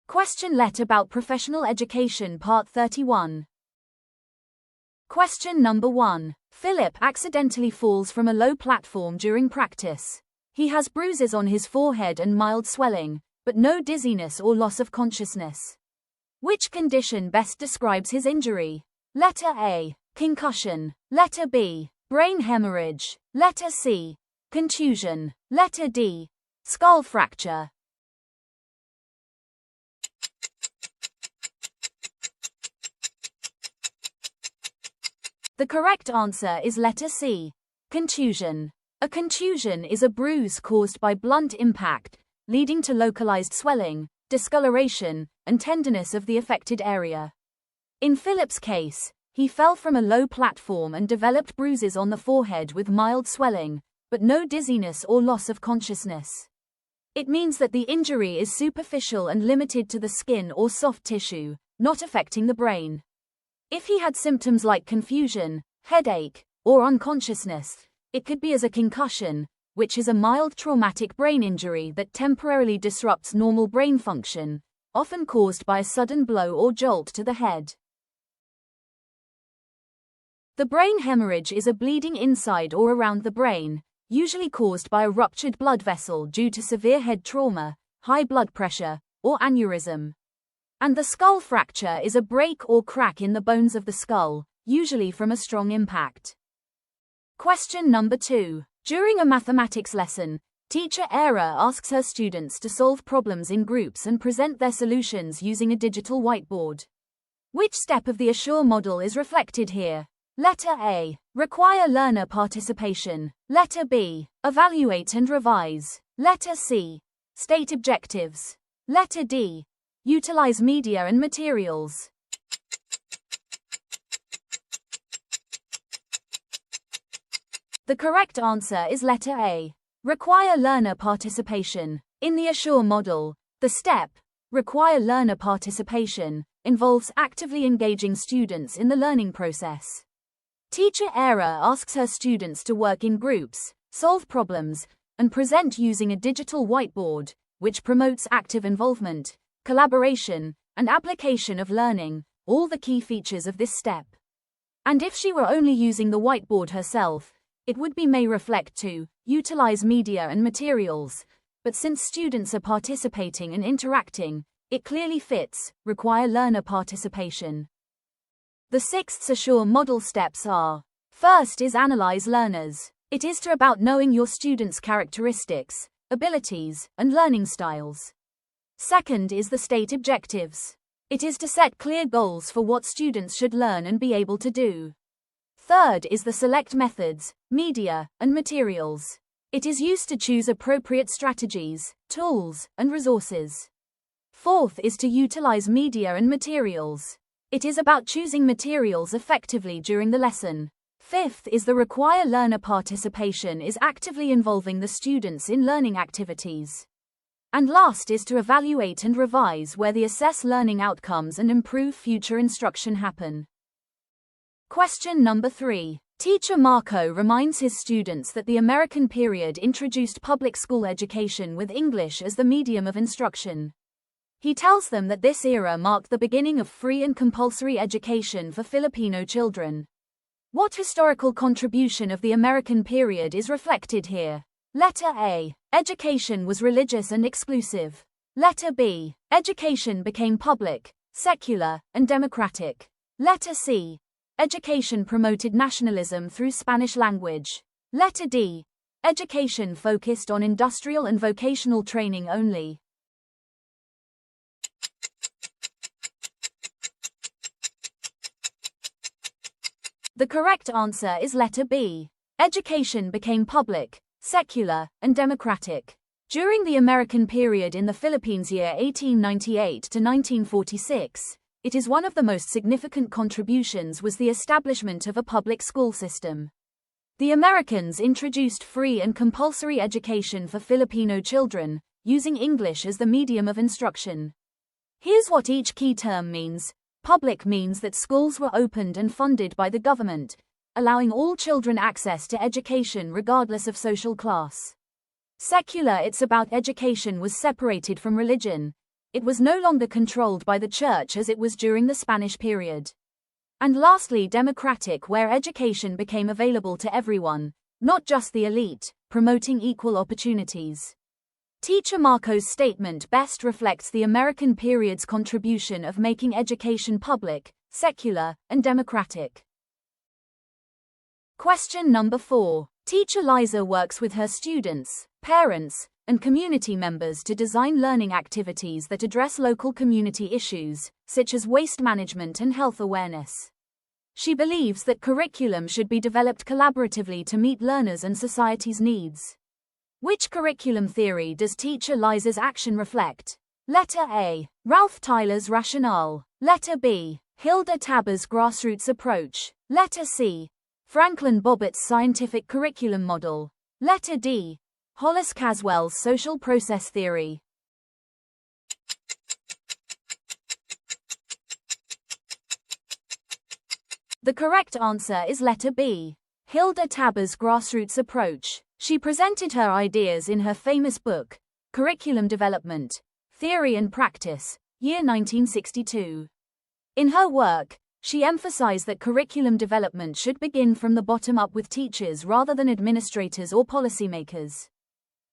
Questionlet about professional education Part 31. Question number 1. Philip accidentally falls from a low platform during practice. He has bruises on his forehead and mild swelling, but no dizziness or loss of consciousness. Which condition best describes his injury? Letter A. Concussion. Letter B. Brain hemorrhage. Letter C. Contusion. Letter D. Skull fracture. The correct answer is letter C. Contusion. A contusion is a bruise caused by blunt impact, leading to localized swelling, discoloration, and tenderness of the affected area. In Philip's case, he fell from a low platform and developed bruises on the forehead with mild swelling, but no dizziness or loss of consciousness. It means that the injury is superficial and limited to the skin or soft tissue, not affecting the brain. If he had symptoms like confusion, headache, or unconsciousness, it could be as a concussion, which is a mild traumatic brain injury that temporarily disrupts normal brain function, often caused by a sudden blow or jolt to the head. The brain hemorrhage is a bleeding inside or around the brain, usually caused by a ruptured blood vessel due to severe head trauma, high blood pressure, or aneurysm. And the skull fracture is a break or crack in the bones of the skull, usually from a strong impact. Question number 2. During a mathematics lesson, teacher Era asks her students to solve problems in groups and present their solutions using a digital whiteboard. Which step of the Assure model is reflected here? Letter A. Require learner participation. Letter B. Evaluate and revise. Letter C. State objectives. Letter D. Utilize media and materials. The correct answer is letter A. Require learner participation. In the Assure model, the step, require learner participation, involves actively engaging students in the learning process. Teacher Era asks her students to work in groups, solve problems, and present using a digital whiteboard, which promotes active involvement, collaboration, and application of learning, all the key features of this step. And if she were only using the whiteboard herself, it would be may reflect to utilize media and materials, but since students are participating and interacting, it clearly fits, require learner participation. The 6th Assure model steps are: first is analyze learners. It is about knowing your students' characteristics, abilities, and learning styles. Second is the state objectives. It is to set clear goals for what students should learn and be able to do. Third is the select methods, media, and materials. It is used to choose appropriate strategies, tools, and resources. Fourth is to utilize media and materials. It is about choosing materials effectively during the lesson. Fifth is the require learner participation is actively involving the students in learning activities. And last is to evaluate and revise where the assess learning outcomes and improve future instruction happen. Question number 3. Teacher Marco reminds his students that the American period introduced public school education with English as the medium of instruction. He tells them that this era marked the beginning of free and compulsory education for Filipino children. What historical contribution of the American period is reflected here? Letter A. Education was religious and exclusive. Letter B. Education became public, secular, and democratic. Letter C. Education promoted nationalism through Spanish language. Letter D. Education focused on industrial and vocational training only. The correct answer is letter B. Education became public, secular, and democratic. During the American period in the Philippines year 1898 to 1946, it is one of the most significant contributions was the establishment of a public school system. The Americans introduced free and compulsory education for Filipino children, using English as the medium of instruction. Here's what each key term means. Public means that schools were opened and funded by the government, allowing all children access to education regardless of social class. Secular, it's about education was separated from religion, it was no longer controlled by the church as it was during the Spanish period. And lastly, democratic, where education became available to everyone, not just the elite, promoting equal opportunities. Teacher Marco's statement best reflects the American period's contribution of making education public, secular, and democratic. Question number 4. Teacher Liza works with her students, parents, and community members to design learning activities that address local community issues, such as waste management and health awareness. She believes that curriculum should be developed collaboratively to meet learners' and society's needs. Which curriculum theory does Teacher Liza's action reflect? Letter A. Ralph Tyler's rationale. Letter B. Hilda Taber's grassroots approach. Letter C. Franklin Bobbitt's scientific curriculum model. Letter D. Hollis Caswell's social process theory. The correct answer is letter B. Hilda Taber's grassroots approach. She presented her ideas in her famous book, Curriculum Development, Theory and Practice, year 1962. In her work, she emphasized that curriculum development should begin from the bottom up with teachers rather than administrators or policymakers.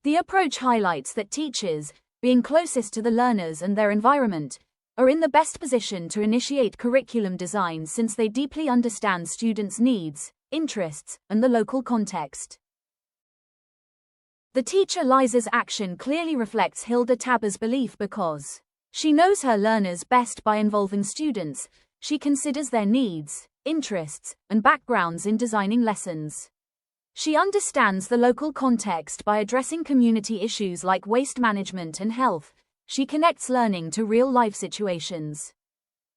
The approach highlights that teachers, being closest to the learners and their environment, are in the best position to initiate curriculum design since they deeply understand students' needs, interests, and the local context. The Teacher Liza's action clearly reflects Hilda Taber's belief because she knows her learners best by involving students. She considers their needs, interests, and backgrounds in designing lessons. She understands the local context by addressing community issues like waste management and health. She connects learning to real-life situations.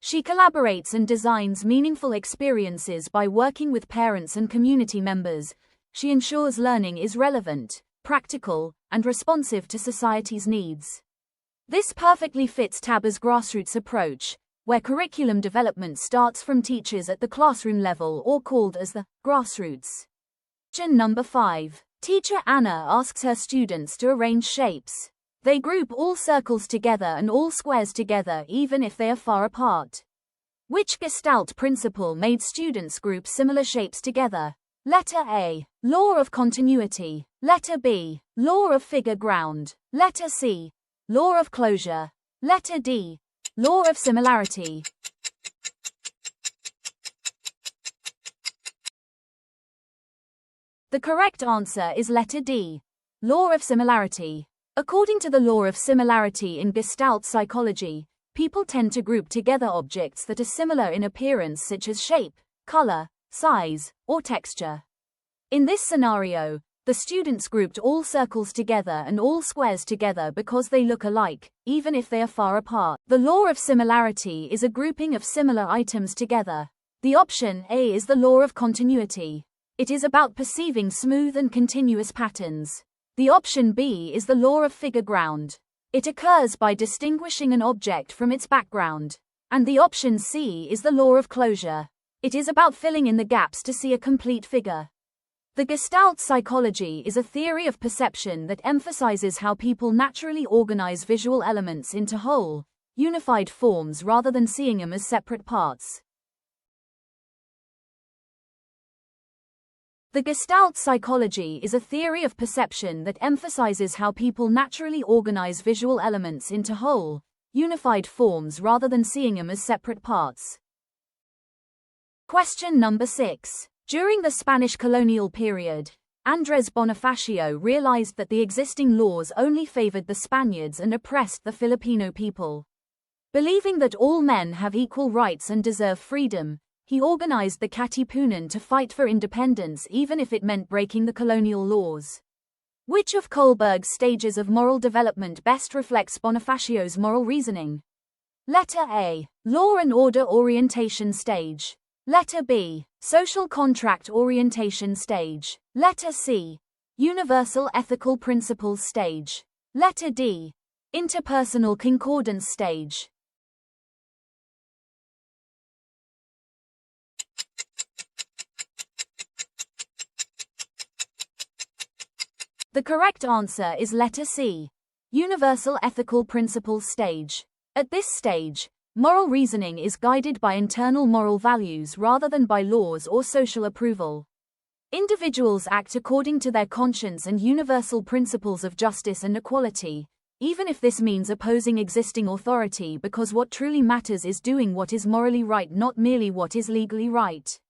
She collaborates and designs meaningful experiences by working with parents and community members. She ensures learning is relevant, practical, and responsive to society's needs. This perfectly fits Taber's grassroots approach, where curriculum development starts from teachers at the classroom level, or called as the grassroots. Question number 5. Teacher Anna asks her students to arrange shapes. They group all circles together and all squares together even if they are far apart. Which Gestalt principle made students group similar shapes together? Letter A. Law of continuity. Letter B. Law of figure ground. Letter C. Law of closure. Letter D. Law of similarity. The correct answer is letter D. Law of similarity. According to the law of similarity in Gestalt psychology, people tend to group together objects that are similar in appearance such as shape, color, size, or texture. In this scenario, the students grouped all circles together and all squares together because they look alike, even if they are far apart. The law of similarity is a grouping of similar items together. The option A is the law of continuity. It is about perceiving smooth and continuous patterns. The option B is the law of figure ground. It occurs by distinguishing an object from its background. And the option C is the law of closure. It is about filling in the gaps to see a complete figure. The Gestalt psychology is a theory of perception that emphasizes how people naturally organize visual elements into whole, unified forms rather than seeing them as separate parts. The Gestalt psychology is a theory of perception that emphasizes how people naturally organize visual elements into whole, unified forms rather than seeing them as separate parts. Question number 6. During the Spanish colonial period, Andrés Bonifacio realized that the existing laws only favored the Spaniards and oppressed the Filipino people. Believing that all men have equal rights and deserve freedom, he organized the Katipunan to fight for independence even if it meant breaking the colonial laws. Which of Kohlberg's stages of moral development best reflects Bonifacio's moral reasoning? Letter A. Law and order orientation stage. Letter B. Social contract orientation stage. Letter C. Universal ethical principles stage. Letter D. Interpersonal concordance stage. The correct answer is letter C. Universal ethical principles stage. At this stage, moral reasoning is guided by internal moral values rather than by laws or social approval. Individuals act according to their conscience and universal principles of justice and equality, even if this means opposing existing authority, because what truly matters is doing what is morally right, not merely what is legally right.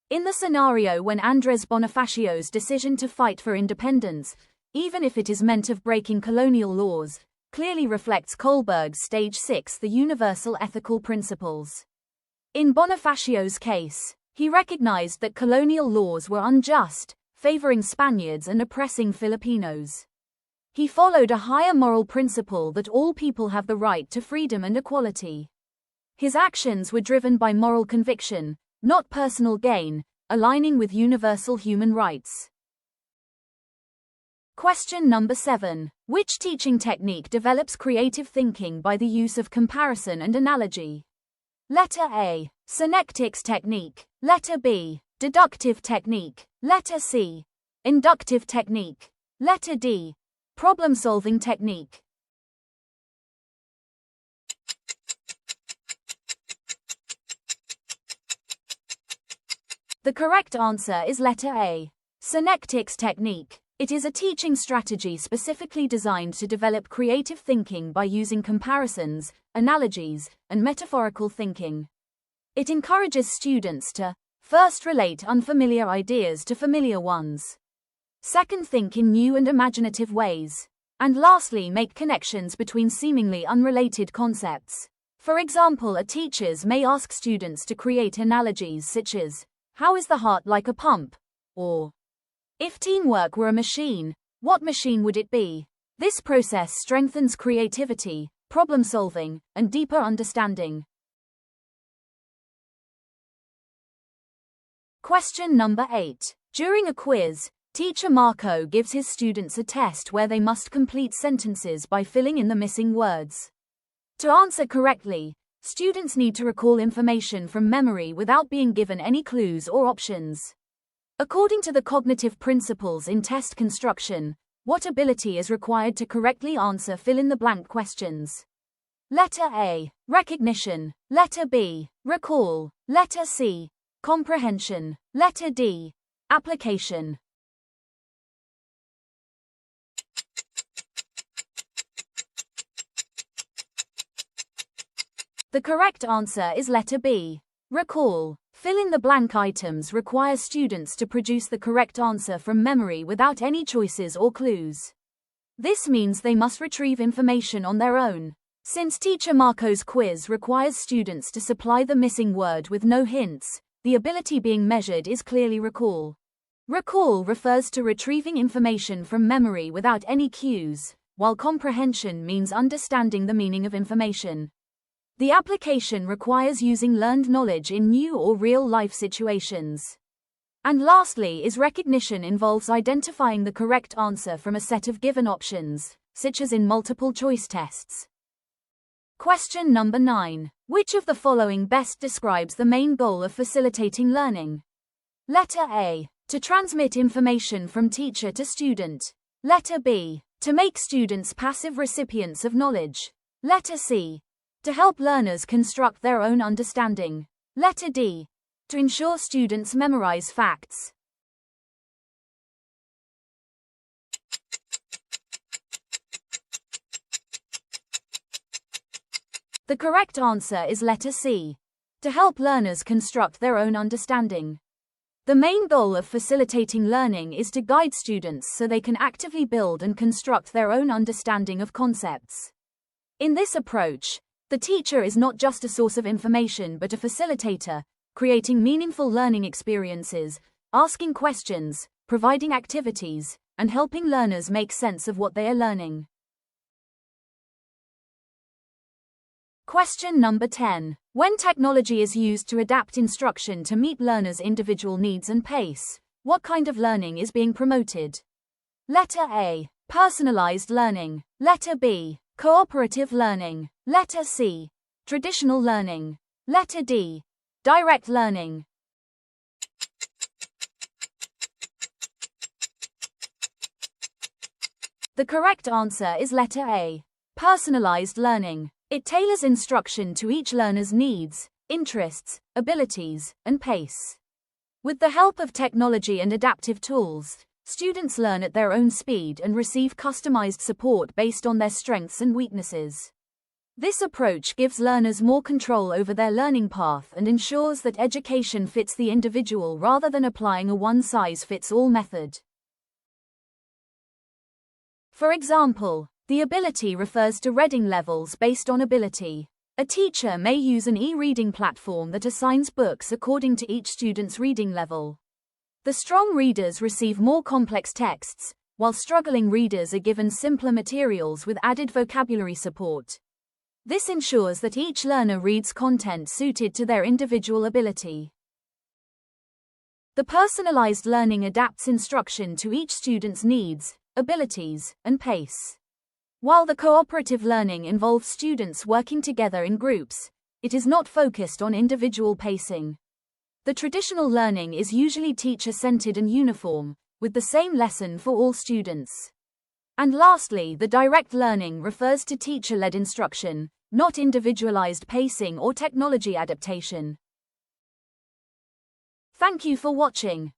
In the scenario when Andres Bonifacio's decision to fight for independence, even if it is meant of breaking colonial laws, clearly reflects Kohlberg's Stage 6, the universal ethical principles. In Bonifacio's case, he recognized that colonial laws were unjust, favoring Spaniards and oppressing Filipinos. He followed a higher moral principle that all people have the right to freedom and equality. His actions were driven by moral conviction, not personal gain, aligning with universal human rights. Question number 7. Which teaching technique develops creative thinking by the use of comparison and analogy? Letter A. Synectics technique. Letter B. Deductive technique. Letter C. Inductive technique. Letter D. Problem-solving technique. The correct answer is letter A. Synectics technique. It is a teaching strategy specifically designed to develop creative thinking by using comparisons, analogies, and metaphorical thinking. It encourages students to, first, relate unfamiliar ideas to familiar ones. Second, think in new and imaginative ways. And lastly, make connections between seemingly unrelated concepts. For example, teachers may ask students to create analogies such as, how is the heart like a pump? Or, if teamwork were a machine, what machine would it be? This process strengthens creativity, problem solving, and deeper understanding. Question number 8. During a quiz, teacher Marco gives his students a test where they must complete sentences by filling in the missing words. To answer correctly, students need to recall information from memory without being given any clues or options. According to the cognitive principles in test construction, what ability is required to correctly answer fill-in-the-blank questions? Letter A. Recognition. Letter B. Recall. Letter C. Comprehension. Letter D. Application. The correct answer is letter B. Recall. Fill-in-the-blank items require students to produce the correct answer from memory without any choices or clues. This means they must retrieve information on their own. Since teacher Marco's quiz requires students to supply the missing word with no hints, the ability being measured is clearly recall. Recall refers to retrieving information from memory without any cues, while comprehension means understanding the meaning of information. The application requires using learned knowledge in new or real-life situations. And lastly is recognition, involves identifying the correct answer from a set of given options, such as in multiple choice tests. Question number 9. Which of the following best describes the main goal of facilitating learning? Letter A. To transmit information from teacher to student. Letter B. To make students passive recipients of knowledge. Letter C. To help learners construct their own understanding. Letter D. To ensure students memorize facts. The correct answer is letter C. To help learners construct their own understanding. The main goal of facilitating learning is to guide students so they can actively build and construct their own understanding of concepts. In this approach, the teacher is not just a source of information but a facilitator, creating meaningful learning experiences, asking questions, providing activities, and helping learners make sense of what they are learning. Question number 10. When technology is used to adapt instruction to meet learners' individual needs and pace, what kind of learning is being promoted? Letter A. Personalized learning. Letter B. Cooperative learning. Letter C. Traditional learning. Letter D. Direct learning. The correct answer is letter A. Personalized learning. It tailors instruction to each learner's needs, interests, abilities, and pace. With the help of technology and adaptive tools, students learn at their own speed and receive customized support based on their strengths and weaknesses. This approach gives learners more control over their learning path and ensures that education fits the individual rather than applying a one-size-fits-all method. For example, the ability refers to reading levels based on ability. A teacher may use an e-reading platform that assigns books according to each student's reading level. The strong readers receive more complex texts, while struggling readers are given simpler materials with added vocabulary support. This ensures that each learner reads content suited to their individual ability. The personalized learning adapts instruction to each student's needs, abilities, and pace. While the cooperative learning involves students working together in groups, it is not focused on individual pacing. The traditional learning is usually teacher-centered and uniform, with the same lesson for all students. And lastly, the direct learning refers to teacher-led instruction, not individualized pacing or technology adaptation. Thank you for watching.